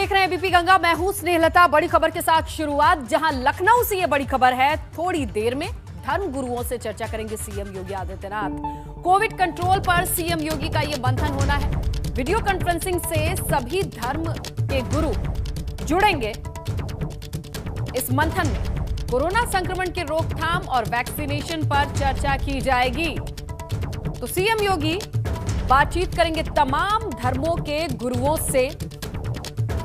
देख रहे हैं एबीपी गंगा। मैं हूं स्नेहलता। बड़ी खबर के साथ शुरुआत, जहां लखनऊ से ये बड़ी खबर है। थोड़ी देर में धर्म गुरुओं से चर्चा करेंगे CM Yogi Adityanath. Covid control पर सीएम योगी का ये मंथन होना है। वीडियो कॉन्फ्रेंसिंग से सभी धर्म के गुरु जुड़ेंगे इस मंथन में। कोरोना संक्रमण की रोकथाम और वैक्सीनेशन पर चर्चा की जाएगी। तो सीएम योगी बातचीत करेंगे तमाम धर्मों के गुरुओं से,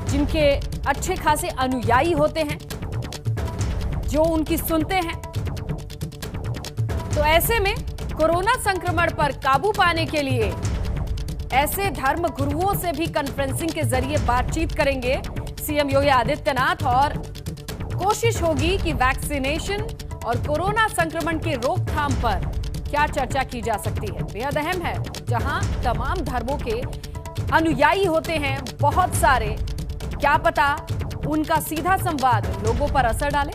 जिनके अच्छे खासे अनुयायी होते हैं, जो उनकी सुनते हैं। तो ऐसे में कोरोना संक्रमण पर काबू पाने के लिए ऐसे धर्म गुरुओं से भी कॉन्फ्रेंसिंग के जरिए बातचीत करेंगे सीएम योगी आदित्यनाथ, और कोशिश होगी कि वैक्सीनेशन और कोरोना संक्रमण की रोकथाम पर क्या चर्चा की जा सकती है। बेहद अहम है, जहां तमाम धर्मों के अनुयायी होते हैं बहुत सारे। क्या पता उनका सीधा संवाद लोगों पर असर डाले।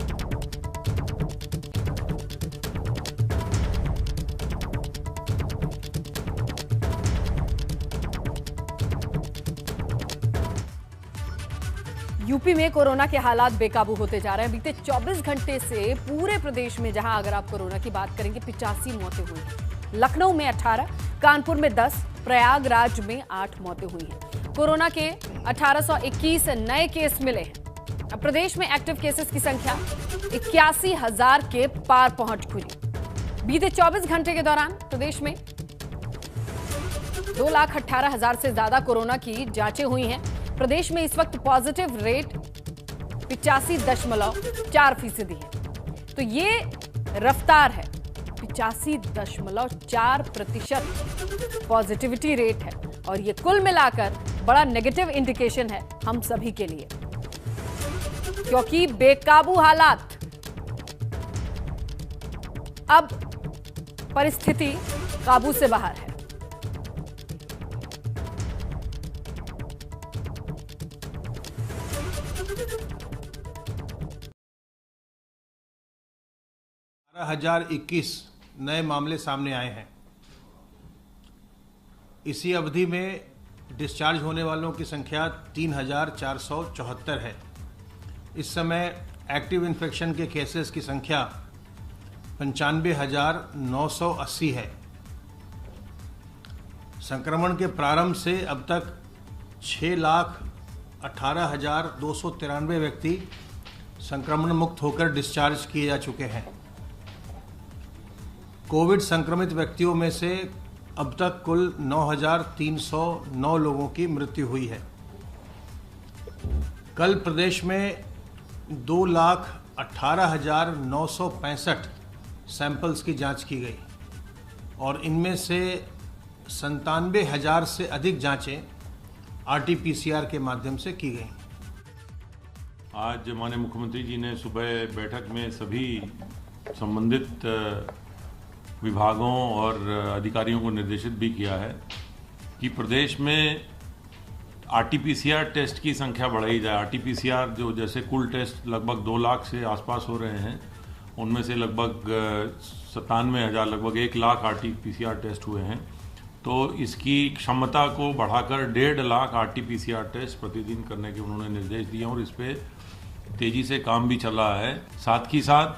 यूपी में कोरोना के हालात बेकाबू होते जा रहे हैं। बीते 24 घंटे से पूरे प्रदेश में, जहां अगर आप कोरोना की बात करेंगे, 85 मौतें हुई हैं। लखनऊ में 18, कानपुर में 10, प्रयागराज में 8 मौतें हुई हैं। कोरोना के 1821 नए केस मिले हैं। अब प्रदेश में एक्टिव केसेस की संख्या 81,000 के पार पहुंच गई। बीते 24 घंटे के दौरान प्रदेश में 2,18,000 से ज्यादा कोरोना की जांचें हुई हैं। प्रदेश में इस वक्त पॉजिटिव रेट 85.4% है। तो ये रफ्तार है, 85.4% पॉजिटिविटी रेट है, और ये कुल मिलाकर बड़ा नेगेटिव इंडिकेशन है हम सभी के लिए, क्योंकि बेकाबू हालात। अब परिस्थिति काबू से बाहर है। हजार 21 नए मामले सामने आए हैं। इसी अवधि में डिस्चार्ज होने वालों की संख्या 3,474 है। इस समय एक्टिव इन्फेक्शन के केसेस की संख्या 95,980 है। संक्रमण के प्रारंभ से अब तक 6,18,293 व्यक्ति संक्रमण मुक्त होकर डिस्चार्ज किए जा चुके हैं। कोविड संक्रमित व्यक्तियों में से अब तक कुल 9,309 लोगों की मृत्यु हुई है। कल प्रदेश में 2,18,965 सैंपल्स की जांच की गई, और इनमें से 97,000 से अधिक जांचें RT-PCR के माध्यम से की गई। आज माननीय मुख्यमंत्री जी ने सुबह बैठक में सभी संबंधित विभागों और अधिकारियों को निर्देशित भी किया है कि प्रदेश में RT-PCR टेस्ट की संख्या बढ़ाई जाए। RT-PCR जो जैसे कुल टेस्ट लगभग 2 लाख से आसपास हो रहे हैं, उनमें से लगभग 97,000, लगभग 1 लाख RT-PCR टेस्ट हुए हैं। तो इसकी क्षमता को बढ़ाकर 1.5 लाख RT-PCR टेस्ट प्रतिदिन करने के उन्होंने निर्देश दिए, और इस पर तेज़ी से काम भी चल रहा है। साथ ही साथ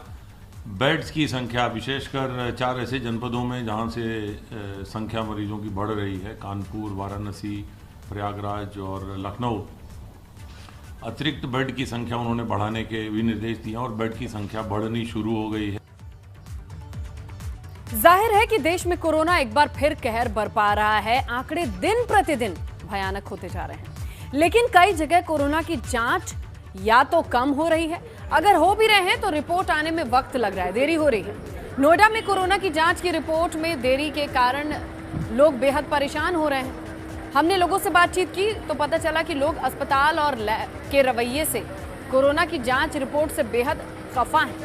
बेड्स की संख्या, विशेषकर 4 ऐसे जनपदों में जहां से संख्या मरीजों की बढ़ रही है, कानपुर, वाराणसी, प्रयागराज और लखनऊ, अतिरिक्त बेड की संख्या उन्होंने बढ़ाने के भी निर्देश दिए, और बेड की संख्या बढ़नी शुरू हो गई है। जाहिर है कि देश में कोरोना एक बार फिर कहर बरपा रहा है। आंकड़े दिन प्रतिदिन भयानक होते जा रहे हैं, लेकिन कई जगह कोरोना की जांच या तो कम हो रही है, अगर हो भी रहे हैं तो रिपोर्ट आने में वक्त लग रहा है, देरी हो रही है। नोएडा में कोरोना की जांच की रिपोर्ट में देरी के कारण लोग बेहद परेशान हो रहे हैं। हमने लोगों से बातचीत की तो पता चला कि लोग अस्पताल और लैब के रवैये से कोरोना की जांच रिपोर्ट से बेहद खफा हैं।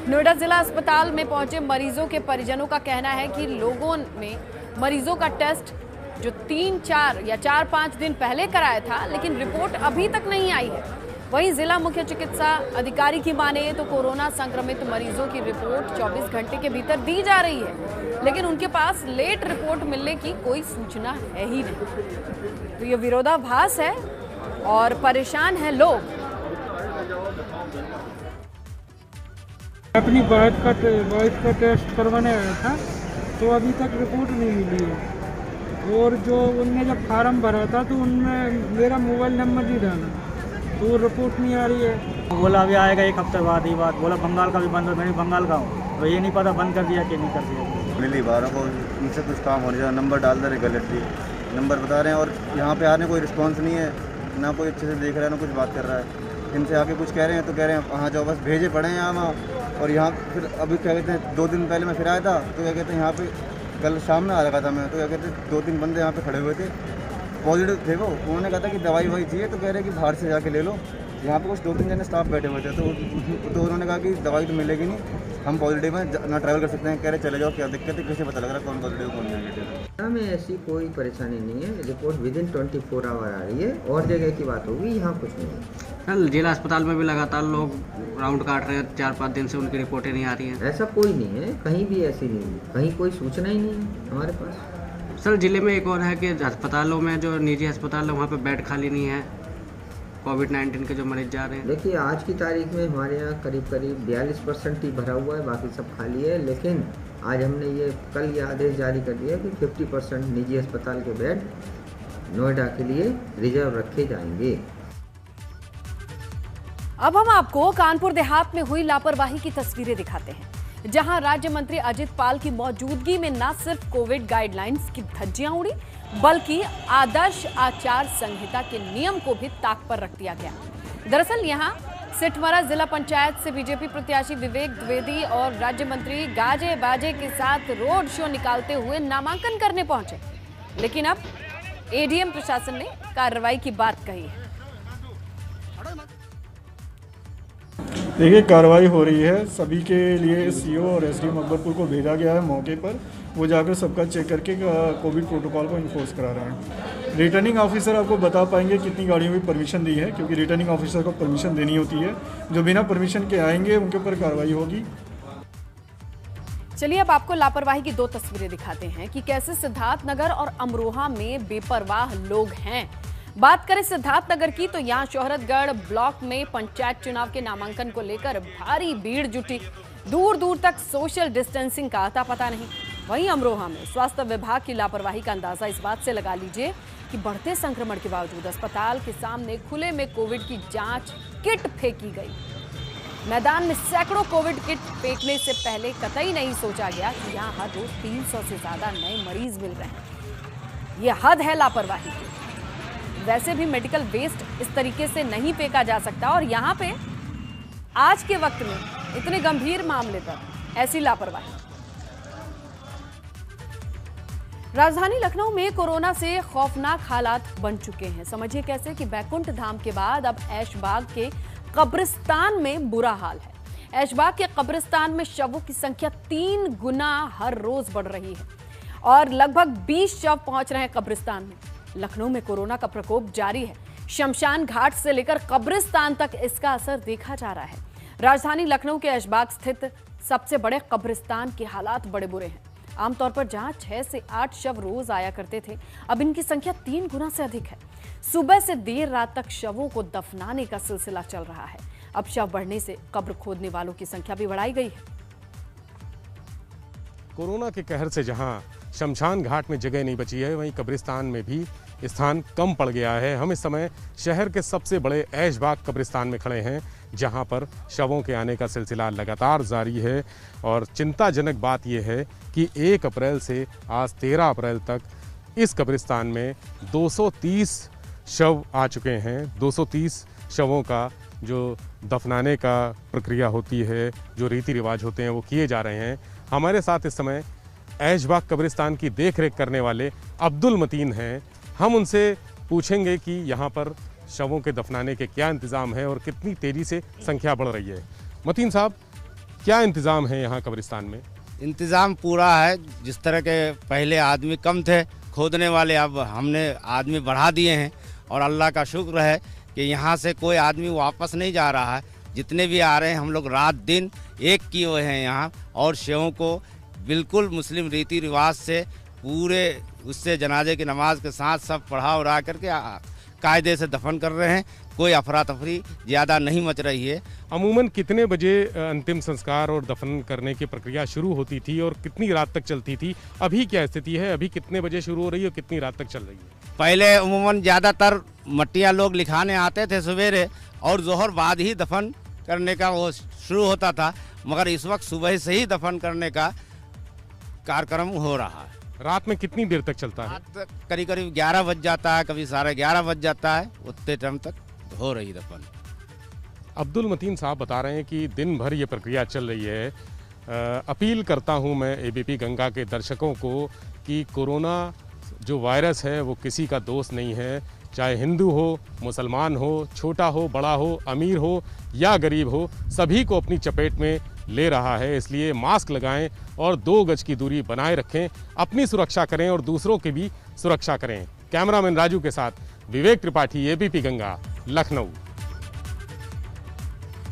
नोएडा जिला अस्पताल में पहुंचे मरीजों के परिजनों का कहना है कि लोगों ने मरीजों का टेस्ट जो 3-4 या 4-5 दिन पहले कराया था, लेकिन रिपोर्ट अभी तक नहीं आई है। वहीं जिला मुख्य चिकित्सा अधिकारी की माने तो कोरोना संक्रमित मरीजों की रिपोर्ट 24 घंटे के भीतर दी जा रही है, लेकिन उनके पास लेट रिपोर्ट मिलने की कोई सूचना है ही नहीं। तो ये विरोधाभास है और परेशान हैं लोग। अपनी वाइफ का टेस्ट करवाने आया था, तो अभी तक रिपोर्ट नहीं मिली है। और जो उनने जब फार्म भरा था तो उनमें मेरा मोबाइल नंबर नहीं डाला, तो वो रिपोर्ट नहीं आ रही है। बोला अभी आएगा 1 हफ्ते बाद ही बात। बोला बंगाल का भी बंद है, मैं बंगाल का हूँ, तो ये नहीं पता बंद कर दिया कि नहीं कर दिया। मिली बारों को इनसे कुछ काम होने जा, नंबर डाल दे रहे गलत ही नंबर बता रहे हैं, और यहाँ पे आने कोई रिस्पांस नहीं है, ना कोई अच्छे से देख रहा है ना कुछ बात कर रहा है। इनसे आके कुछ कह रहे हैं तो कह रहे हैं वहाँ जाओ, बस भेजे पड़े हैं यहाँ। और यहाँ फिर अभी क्या कहते हैं 2 दिन पहले मैं फिर आया था, तो क्या कहते हैं यहाँ पे कल शाम में आ रखा था मैं, तो क्या कहते हैं 2-3 बंदे यहाँ पे खड़े हुए थे, पॉजिटिव थे वो। उन्होंने कहा था कि दवाई वही चाहिए, तो कह रहे हैं कि बाहर से जाके ले लो। यहाँ पे कुछ 2-3 जने स्टाफ बैठे हुए थे, तो उन्होंने कहा कि दवाई तो मिलेगी नहीं, हम पॉजिटिव हैं, ना ट्रैवल कर सकते हैं। कह रहे चले जाओ, क्या दिक्कत है, कैसे पता लग रहा है कौन पॉजिटिव कौन नेगेटिव। हमें ऐसी कोई परेशानी नहीं है, रिपोर्ट विदिन 24 आवर आ रही है। और जगह की बात होगी, यहाँ कुछ नहीं है। कल जिला अस्पताल में भी लगातार लोग राउंड काट रहे हैं, 4-5 दिन से उनकी रिपोर्टें नहीं आ रही हैं। ऐसा कोई नहीं है, कहीं भी ऐसी नहीं है, कहीं कोई सूचना ही नहीं है हमारे पास। सर जिले में एक और है कि अस्पतालों में जो निजी अस्पताल है वहाँ पे बेड खाली नहीं है, कोविड-19 के जो मरीज जा रहे हैं। देखिए आज की तारीख में हमारे यहाँ करीब 42% ही भरा हुआ है, बाकी सब खाली है। लेकिन आज हमने ये कल ये आदेश जारी कर दिया कि 50% निजी अस्पताल के बेड नोएडा के लिए रिजर्व रखे जाएंगे। अब हम आपको कानपुर देहात में हुई लापरवाही की तस्वीरें दिखाते हैं, जहां राज्य मंत्री अजित पाल की मौजूदगी में न सिर्फ कोविड गाइडलाइंस की धज्जियां उड़ी, बल्कि आदर्श आचार संहिता के नियम को भी ताक पर रख दिया गया। दरअसल यहां सिटमरा जिला पंचायत से बीजेपी प्रत्याशी विवेक द्विवेदी और राज्य मंत्री गाजे बाजे के साथ रोड शो निकालते हुए नामांकन करने पहुंचे, लेकिन अब एडीएम प्रशासन ने कार्रवाई की बात कही है। देखिए कार्रवाई हो रही है, सभी के लिए सीओ और एसडीएम अकबरपुर को भेजा गया है मौके पर, वो जाकर सबका चेक करके कोविड प्रोटोकॉल को इन्फोर्स करा रहे हैं। रिटर्निंग ऑफिसर आपको बता पाएंगे कितनी गाड़ियों में परमिशन दी है, क्योंकि रिटर्निंग ऑफिसर को परमिशन देनी होती है। जो बिना परमिशन के आएंगे उनके ऊपर कार्रवाई होगी। चलिए अब आपको लापरवाही की 2 तस्वीरें दिखाते हैं कि कैसे सिद्धार्थनगर और अमरोहा में बेपरवाह लोग हैं। बात करें सिद्धार्थनगर की तो यहाँ शोहरतगढ़ ब्लॉक में पंचायत चुनाव के नामांकन को लेकर भारी भीड़ जुटी, दूर दूर तक सोशल डिस्टेंसिंग का आता पता नहीं। वहीं अमरोहा में स्वास्थ्य विभाग की लापरवाही का अंदाजा इस बात से लगा लीजिए कि बढ़ते संक्रमण के बावजूद अस्पताल के सामने खुले में कोविड की जांच किट फेंकी गई। मैदान में सैकड़ों कोविड किट फेंकने से पहले कतई नहीं सोचा गया कि यहाँ हर रोज 300 से ज्यादा नए मरीज मिल रहे हैं। ये हद है लापरवाही की। वैसे भी मेडिकल वेस्ट इस तरीके से नहीं फेंका जा सकता, और यहाँ पे आज के वक्त में इतने गंभीर मामले पर ऐसी लापरवाही। राजधानी लखनऊ में कोरोना से खौफनाक हालात बन चुके हैं। समझिए कैसे कि बैकुंठ धाम के बाद अब ऐशबाग के कब्रिस्तान में बुरा हाल है। ऐशबाग के कब्रिस्तान में शवों की संख्या 3 गुना हर रोज बढ़ रही है और लगभग 20 शव पहुंच रहे हैं कब्रिस्तान में। लखनऊ में कोरोना का प्रकोप जारी है। शमशान घाट से लेकर कब्रिस्तान तक इसका असर देखा जा रहा है। राजधानी लखनऊ के ऐशबाग स्थित सबसे बड़े कब्रिस्तान के हालात बड़े बुरे हैं। आमतौर पर जहां 6 से 8 शव रोज आया करते थे, अब इनकी संख्या 3 गुना से अधिक है। सुबह से देर रात तक शवों को दफनाने का सिलसिला चल रहा है। अब शव बढ़ने से कब्र खोदने वालों की संख्या भी बढ़ाई गई है। कोरोना के कहर से जहां शमशान घाट में जगह नहीं बची है, वहीं कब्रिस्तान में भी स्थान कम पड़ गया है। हम इस समय शहर के सबसे बड़े ऐशबाग कब्रिस्तान में खड़े हैं, जहां पर शवों के आने का सिलसिला लगातार जारी है। और चिंताजनक बात यह है कि 1 अप्रैल से आज 13 अप्रैल तक इस कब्रिस्तान में 230 शव आ चुके हैं। 230 शवों का जो दफनाने का प्रक्रिया होती है, जो रीति रिवाज होते हैं, वो किए जा रहे हैं। हमारे साथ इस समय ऐशबाग कब्रिस्तान की देखरेख करने वाले अब्दुल मतीन हैं। हम उनसे पूछेंगे कि यहाँ पर शवों के दफनाने के क्या इंतज़ाम है और कितनी तेज़ी से संख्या बढ़ रही है। मतीन साहब, क्या इंतज़ाम है यहाँ कब्रिस्तान में? इंतज़ाम पूरा है। जिस तरह के पहले आदमी कम थे खोदने वाले, अब हमने आदमी बढ़ा दिए हैं और अल्लाह का शुक्र है कि यहाँ से कोई आदमी वापस नहीं जा रहा है। जितने भी आ रहे हैं हम लोग रात दिन एक किए हुए हैं यहाँ, और शवों को बिल्कुल मुस्लिम रीति रिवाज से पूरे उससे जनाजे की नमाज के साथ सब पढ़ा उड़ा करके कायदे से दफन कर रहे हैं, कोई अफरा तफरी ज़्यादा नहीं मच रही है। अमूमन कितने बजे अंतिम संस्कार और दफन करने की प्रक्रिया शुरू होती थी और कितनी रात तक चलती थी? अभी क्या स्थिति है? अभी कितने बजे शुरू हो रही है और कितनी रात तक चल रही है? पहले अमूमन ज़्यादातर मट्टियाँ लोग लिखाने आते थे सवेरे और जोहर बाद ही दफन करने का वो शुरू होता था, मगर इस वक्त सुबह से ही दफन करने का कार्यक्रम हो रहा है। रात में कितनी देर तक चलता है? रात करीब करीब 11 बज जाता है, कभी 11:30 बज जाता है, उतने टाइम तक हो रही दफन। अब्दुल मतीन साहब बता रहे हैं कि दिन भर ये प्रक्रिया चल रही है। अपील करता हूं मैं एबीपी गंगा के दर्शकों को कि कोरोना जो वायरस है वो किसी का दोस्त नहीं है, चाहे हिंदू हो, मुसलमान हो, छोटा हो, बड़ा हो, अमीर हो या गरीब हो, सभी को अपनी चपेट में ले रहा है। इसलिए मास्क लगाएं और 2 गज की दूरी बनाए रखें, अपनी सुरक्षा करें और दूसरों की भी सुरक्षा करें। कैमरामैन राजू के साथ विवेक त्रिपाठी, एबीपी गंगा, लखनऊ।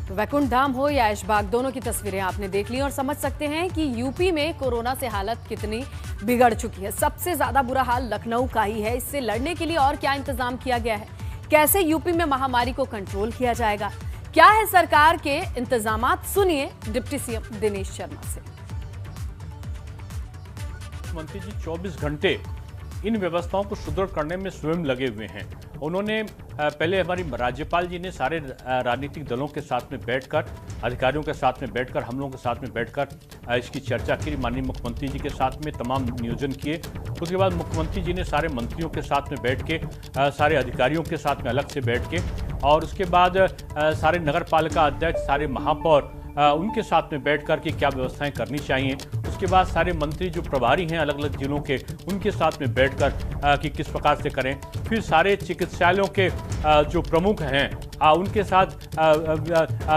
तो वैकुंठ धाम हो या ऐशबाग, दोनों की तस्वीरें आपने देख ली और समझ सकते हैं कि यूपी में कोरोना से हालत कितनी बिगड़ चुकी है। सबसे ज्यादा बुरा हाल लखनऊ का ही है। इससे लड़ने के लिए और क्या इंतजाम किया गया है? कैसे यूपी में महामारी को कंट्रोल किया जाएगा? क्या है सरकार के इंतजामात? सुनिए डिप्टी सीएम दिनेश शर्मा से। मंत्री जी 24 घंटे इन व्यवस्थाओं को सुदृढ़ करने में स्वयं लगे हुए हैं। उन्होंने पहले हमारी राज्यपाल जी ने सारे राजनीतिक दलों के साथ में बैठकर, अधिकारियों के साथ में बैठकर, हम लोगों के साथ में बैठकर इसकी चर्चा की। माननीय मुख्यमंत्री जी के साथ में तमाम नियोजन किए। उसके बाद मुख्यमंत्री जी ने सारे मंत्रियों के साथ में बैठ के, सारे अधिकारियों के साथ में अलग से बैठ के, और उसके बाद सारे नगर पालिका अध्यक्ष, सारे महापौर उनके साथ में बैठ कर के क्या व्यवस्थाएं करनी चाहिए। उसके बाद सारे मंत्री जो प्रभारी हैं अलग अलग जिलों के, उनके साथ में बैठकर कि किस प्रकार से करें। फिर सारे चिकित्सालयों के जो प्रमुख हैं उनके साथ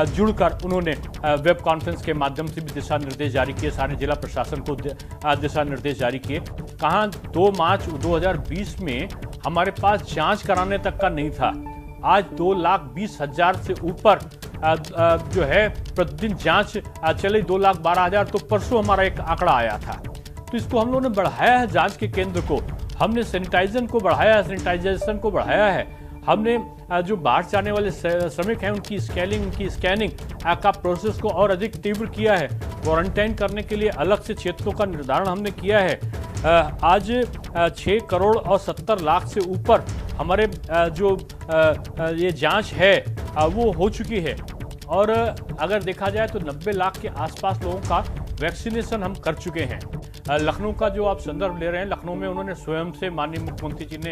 जुड़कर उन्होंने वेब कॉन्फ्रेंस के माध्यम से भी दिशा निर्देश जारी किए, सारे जिला प्रशासन को दिशा निर्देश जारी किए। कहाँ 2 मार्च 2020 में हमारे पास जाँच कराने तक का नहीं था, आज 2,20,000 से ऊपर जो है प्रतिदिन जांच चले, 2,12,000। तो परसों हमारा एक आंकड़ा आया था। तो इसको हम लोगों ने बढ़ाया है, जांच के केंद्र को हमने सैनिटाइजेशन को बढ़ाया है। हमने जो बाहर से आने वाले श्रमिक हैं उनकी स्कैनिंग का प्रोसेस को और अधिक तीव्र किया है। क्वारंटाइन करने के लिए अलग से क्षेत्रों का निर्धारण हमने किया है। आज 6 करोड़ और 70 लाख से ऊपर हमारे जो ये जांच है वो हो चुकी है। और अगर देखा जाए तो 90 लाख के आसपास लोगों का वैक्सीनेशन हम कर चुके हैं। लखनऊ का जो आप संदर्भ ले रहे हैं, लखनऊ में उन्होंने स्वयं से, माननीय मुख्यमंत्री जी ने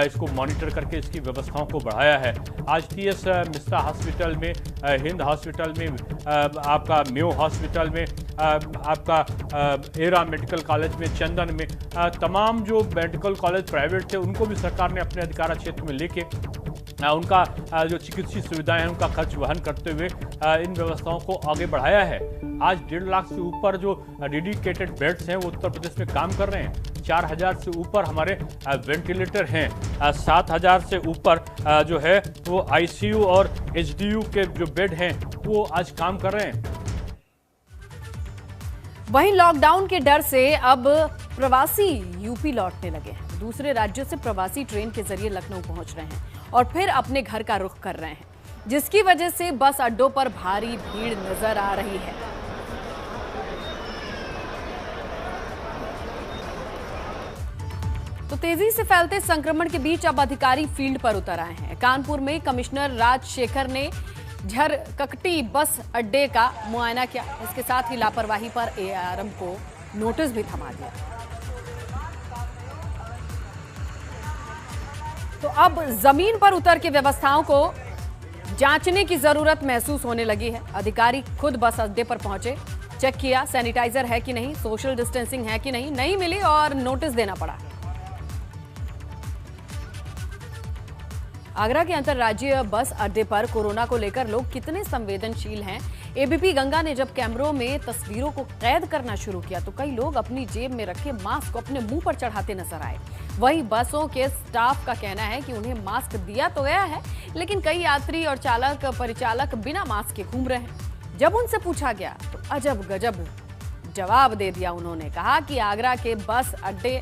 इसको मॉनिटर करके इसकी व्यवस्थाओं को बढ़ाया है। आज TS मिश्रा हॉस्पिटल में, हिंद हॉस्पिटल में, आपका मेयो हॉस्पिटल में, आपका एरा मेडिकल कॉलेज में, चंदन में, तमाम जो मेडिकल कॉलेज प्राइवेट थे उनको भी सरकार ने अपने अधिकार क्षेत्र में लेके उनका जो चिकित्सीय सुविधाएं हैं उनका खर्च वहन करते हुए इन व्यवस्थाओं को आगे बढ़ाया है। आज 1.5 लाख से ऊपर जो डेडिकेटेड बेड्स हैं वो उत्तर प्रदेश में काम कर रहे हैं। 4,000 से ऊपर हमारे वेंटिलेटर हैं। 7,000 से ऊपर जो है वो ICU और HDU के जो बेड हैं वो आज काम कर रहे हैं। वहीं लॉकडाउन के डर से अब प्रवासी यूपी लौटने लगे हैं। दूसरे राज्यों से प्रवासी ट्रेन के जरिए लखनऊ पहुंच रहे हैं और फिर अपने घर का रुख कर रहे हैं, जिसकी वजह से बस अड्डों पर भारी भीड़ नजर आ रही है। तो तेजी से फैलते संक्रमण के बीच अब अधिकारी फील्ड पर उतर आए हैं। कानपुर में कमिश्नर राजशेखर ने झरककटी बस अड्डे का मुआयना किया। इसके साथ ही लापरवाही पर ARM को नोटिस भी थमा दिया। तो अब जमीन पर उतर के व्यवस्थाओं को जांचने की जरूरत महसूस होने लगी है। अधिकारी खुद बस अड्डे पर पहुंचे, चेक किया सैनिटाइजर है कि नहीं, सोशल डिस्टेंसिंग है कि नहीं मिली और नोटिस देना पड़ा। आगरा के अंतर्राज्यीय बस अड्डे पर कोरोना को लेकर लोग कितने संवेदनशील हैं। एबीपी गंगा ने जब कैमरों में तस्वीरों को कैद करना शुरू किया तो कई लोग अपनी जेब में रखे मास्क को अपने मुंह पर चढ़ाते नजर आए। वहीं बसों के स्टाफ का कहना है कि उन्हें मास्क दिया तो गया है, लेकिन कई यात्री और चालक परिचालक बिना मास्क के घूम रहे हैं। जब उनसे पूछा गया तो अजब गजब जवाब दे दिया। उन्होंने कहा कि आगरा के बस अड्डे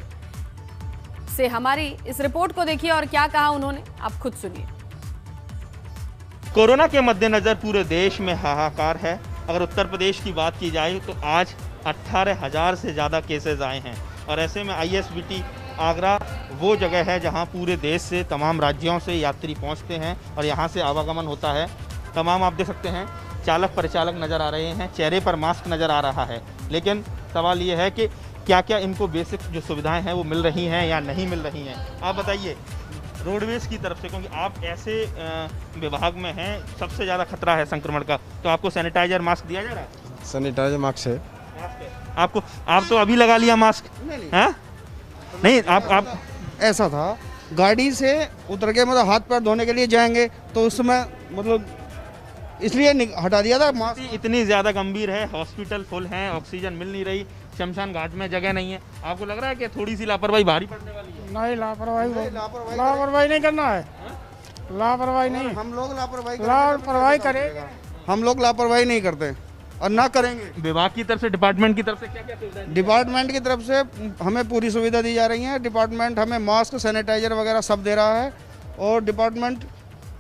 से हमारी इस रिपोर्ट को देखिए और क्या कहा उन्होंने, आप खुद सुनिए। कोरोना के मद्देनजर पूरे देश में हाहाकार है। अगर उत्तर प्रदेश की बात की जाए तो आज 18,000 से ज़्यादा केसेस आए हैं और ऐसे में ISBT आगरा वो जगह है जहां पूरे देश से तमाम राज्यों से यात्री पहुंचते हैं और यहां से आवागमन होता है। तमाम आप देख सकते हैं चालक परिचालक नज़र आ रहे हैं, चेहरे पर मास्क नज़र आ रहा है, लेकिन सवाल ये है कि क्या क्या इनको बेसिक जो सुविधाएं हैं वो मिल रही हैं या नहीं मिल रही हैं। आप बताइए रोडवेज की तरफ से, क्योंकि आप ऐसे विभाग में हैं सबसे ज़्यादा खतरा है संक्रमण का, तो आपको सैनिटाइजर मास्क दिया जा रहा है? सैनिटाइजर मास्क है आपको, आप तो अभी लगा लिया मास्क? नहीं, आप ऐसा था गाड़ी से उतर के मतलब हाथ पैर धोने के लिए जाएंगे तो उस समय मतलब इसलिए हटा दिया था मास्क। इतनी ज़्यादा गंभीर है, हॉस्पिटल फुल हैं, ऑक्सीजन मिल नहीं रही, शमशान घाट में जगह नहीं है। आपको लग रहा है कि थोड़ी सी लापरवाही भारी पड़ने वाली है? नहीं, लापरवाही नहीं करना है, लापरवाही नहीं, हम लोग लापरवाही करेंगे, हम लोग लापरवाही नहीं करते और ना करेंगे। विभाग की तरफ से, डिपार्टमेंट की तरफ से क्या क्या सुविधा? डिपार्टमेंट की तरफ से हमें पूरी सुविधा दी जा रही है। डिपार्टमेंट हमें मास्क, सैनिटाइजर वगैरह सब दे रहा है और डिपार्टमेंट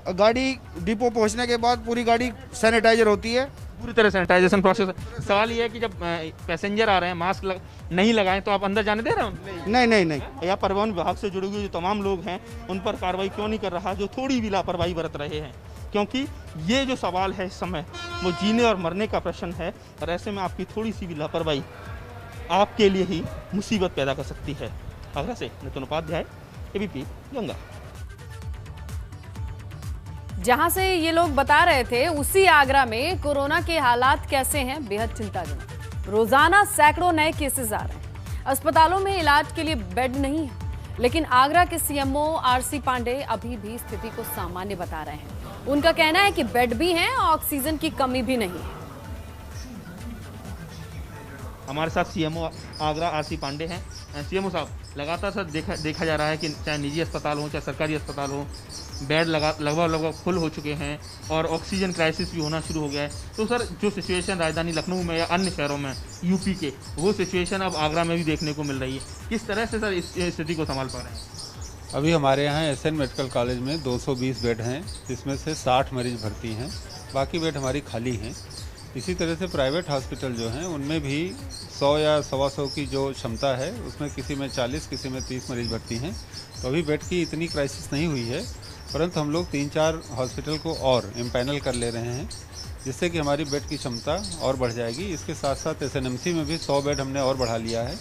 गाड़ी डिपो पहुंचने के बाद पूरी गाड़ी सैनिटाइजर होती है, पूरी तरह सैनिटाइजेशन प्रोसेस। सवाल ये है कि जब पैसेंजर आ रहे हैं मास्क नहीं लगाएं तो आप अंदर जाने दे रहे हो? नहीं। या परिवहन विभाग से जुड़े हुए जो तमाम लोग हैं उन पर कार्रवाई क्यों नहीं कर रहा जो थोड़ी भी लापरवाही बरत रहे हैं? क्योंकि ये जो सवाल है इस समय वो जीने और मरने का प्रश्न है और ऐसे में आपकी थोड़ी सी भी लापरवाही आपके लिए ही मुसीबत पैदा कर सकती है। आगरा से नितिन उपाध्याय, ABP गंगा। जहां से ये लोग बता रहे थे उसी आगरा में कोरोना के हालात कैसे हैं, बेहद चिंताजनक। रोजाना सैकड़ों नए केसेस आ रहे हैं, अस्पतालों में इलाज के लिए बेड नहीं है, लेकिन आगरा के CMO RC पांडे अभी भी स्थिति को सामान्य बता रहे हैं। उनका कहना है कि बेड भी हैं, ऑक्सीजन की कमी भी नहीं है। हमारे साथ CMO आगरा RC पांडे हैं। CMO साहब, लगातार सर देखा जा रहा है कि चाहे निजी अस्पताल हो चाहे सरकारी अस्पताल हो, बेड लगभग फुल हो चुके हैं और ऑक्सीजन क्राइसिस भी होना शुरू हो गया है। तो सर जो सिचुएशन राजधानी लखनऊ में या अन्य शहरों में यूपी के, वो सिचुएशन अब आगरा में भी देखने को मिल रही है। किस तरह से सर इस स्थिति को संभाल पा रहे हैं? अभी हमारे यहाँ SN मेडिकल कॉलेज में 220 बेड हैं, जिसमें से 60 मरीज भर्ती हैं, बाकी बेड हमारी खाली हैं। इसी तरह से प्राइवेट हॉस्पिटल जो हैं उनमें भी 100 या 125 की जो क्षमता है उसमें किसी में 40 किसी में 30 मरीज भर्ती हैं। तो अभी बेड की इतनी क्राइसिस नहीं हुई है, परंतु हम लोग 3-4 हॉस्पिटल को और इम्पैनल कर ले रहे हैं जिससे कि हमारी बेड की क्षमता और बढ़ जाएगी। इसके साथ साथ SNMC में भी 100 बेड हमने और बढ़ा लिया है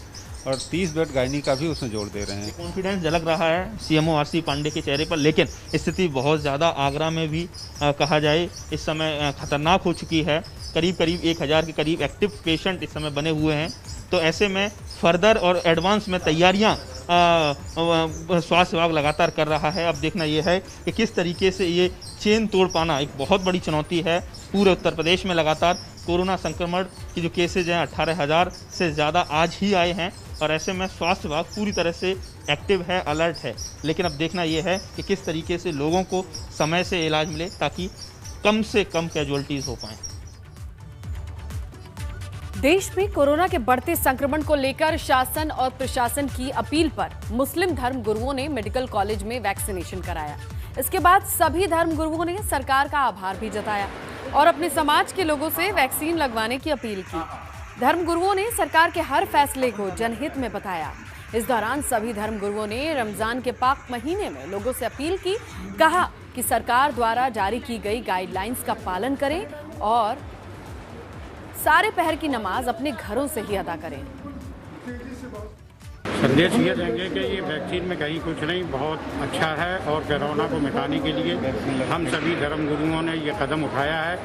और 30 बेड गायनी का भी उसमें जोड़ दे रहे हैं। कॉन्फिडेंस झलक रहा है CMO RC पांडे के चेहरे पर, लेकिन स्थिति बहुत ज़्यादा आगरा में भी कहा जाए इस समय खतरनाक हो चुकी है। करीब 1000 के करीब एक्टिव पेशेंट इस समय बने हुए हैं। तो ऐसे में फर्दर और एडवांस में तैयारियां स्वास्थ्य विभाग लगातार कर रहा है। अब देखना यह है कि किस तरीके से ये चेन तोड़ पाना एक बहुत बड़ी चुनौती है। पूरे उत्तर प्रदेश में लगातार कोरोना संक्रमण की जो केसेज हैं 18,000 से ज़्यादा आज ही आए हैं और ऐसे में स्वास्थ्य विभाग पूरी तरह से एक्टिव है, अलर्ट है। लेकिन अब देखना यह है कि किस तरीके से लोगों को समय से इलाज मिले ताकि कम से कम कैजुअल्टीज हो पाएँ। देश में कोरोना के बढ़ते संक्रमण को लेकर शासन और प्रशासन की अपील पर मुस्लिम धर्म गुरुओं ने मेडिकल कॉलेज में वैक्सीनेशन कराया। इसके बाद सभी धर्म गुरुओं ने सरकार का आभार भी जताया और अपने समाज के लोगों से वैक्सीन लगवाने की अपील की। धर्म गुरुओं ने सरकार के हर फैसले को जनहित में बताया। इस दौरान सभी धर्म गुरुओं ने रमजान के पाक महीने में लोगों से अपील की, कहा कि सरकार द्वारा जारी की गई गाइडलाइंस का पालन करें और सारे पहर की नमाज अपने घरों से ही अदा करें। संदेश ये देंगे कि ये वैक्सीन में कहीं कुछ नहीं, बहुत अच्छा है और कोरोना को मिटाने के लिए हम सभी धर्म गुरुओं ने ये कदम उठाया है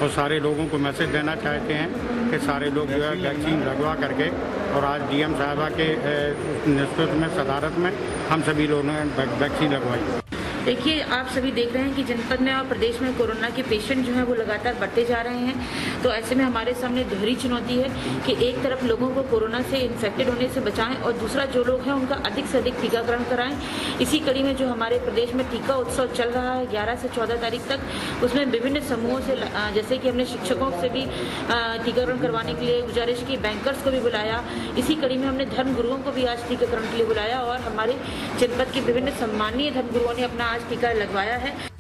और सारे लोगों को मैसेज देना चाहते हैं कि सारे लोग जो है वैक्सीन लगवा करके, और आज DM साहबा के नेतृत्व में, सदारत में हम सभी लोगों ने वैक्सीन लगवाई। देखिए, आप सभी देख रहे हैं कि जनपद में और प्रदेश में कोरोना के पेशेंट जो हैं वो लगातार बढ़ते जा रहे हैं। तो ऐसे में हमारे सामने दोहरी चुनौती है कि एक तरफ लोगों को कोरोना से इन्फेक्टेड होने से बचाएं और दूसरा जो लोग हैं उनका अधिक से अधिक टीकाकरण कराएं। इसी कड़ी में जो हमारे प्रदेश में टीका उत्सव चल रहा है 11 से 14 तारीख तक, उसमें विभिन्न समूहों से, जैसे कि हमने शिक्षकों से भी टीकाकरण करवाने के लिए गुजारिश की, बैंकर्स को भी बुलाया। इसी कड़ी में हमने धर्म गुरुओं को भी आज टीकाकरण के लिए बुलाया और हमारे जनपद के विभिन्न सम्मानीय धर्म गुरुओं ने अपना आज टीका लगवाया है।